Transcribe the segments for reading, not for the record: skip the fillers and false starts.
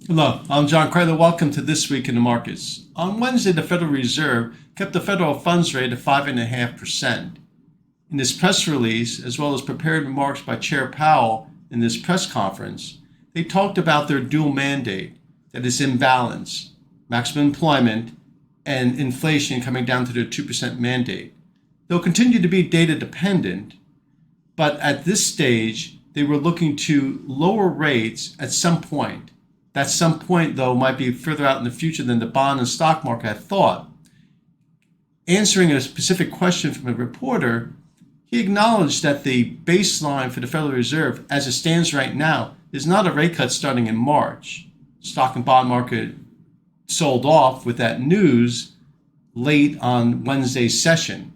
Hello, I'm John Kryler. Welcome to This Week in the Markets. On Wednesday, the Federal Reserve kept the federal funds rate at 5.5%. In this press release, as well as prepared remarks by Chair Powell in this press conference, they talked about their dual mandate, that is imbalance, maximum employment, and inflation coming down to their 2% mandate. They'll continue to be data dependent, but at this stage, they were looking to lower rates at some point. That some point, though, might be further out in the future than the bond and stock market had thought. Answering a specific question from a reporter, he acknowledged that the baseline for the Federal Reserve, as it stands right now, is not a rate cut starting in March. Stock and bond market sold off with that news late on Wednesday's session.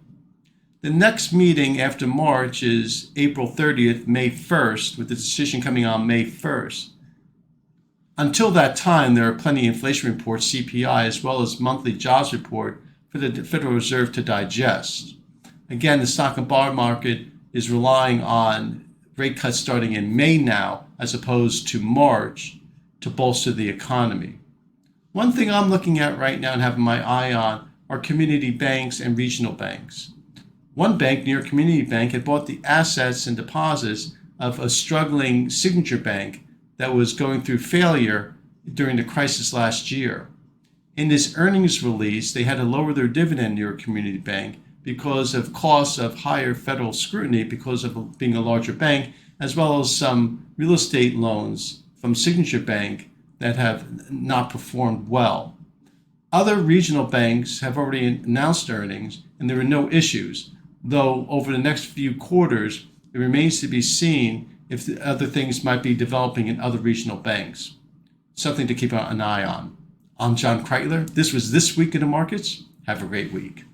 The next meeting after March is April 30th, May 1st, with the decision coming on May 1st. Until that time, there are plenty of inflation reports, CPI, as well as monthly jobs report for the Federal Reserve to digest. Again, the stock and bond market is relying on rate cuts starting in May now, as opposed to March, to bolster the economy. One thing I'm looking at right now and having my eye on are community banks and regional banks. One bank, New York Community Bank, had bought the assets and deposits of a struggling Signature Bank that was going through failure during the crisis last year. In this earnings release, they had to lower their dividend, New York Community Bank, because of costs of higher federal scrutiny because of being a larger bank, as well as some real estate loans from Signature Bank that have not performed well. Other regional banks have already announced earnings, and there are no issues, though over the next few quarters, it remains to be seen if the other things might be developing in other regional banks. Something to keep an eye on. I'm John Kreitler. This was This Week in the Markets. Have a great week.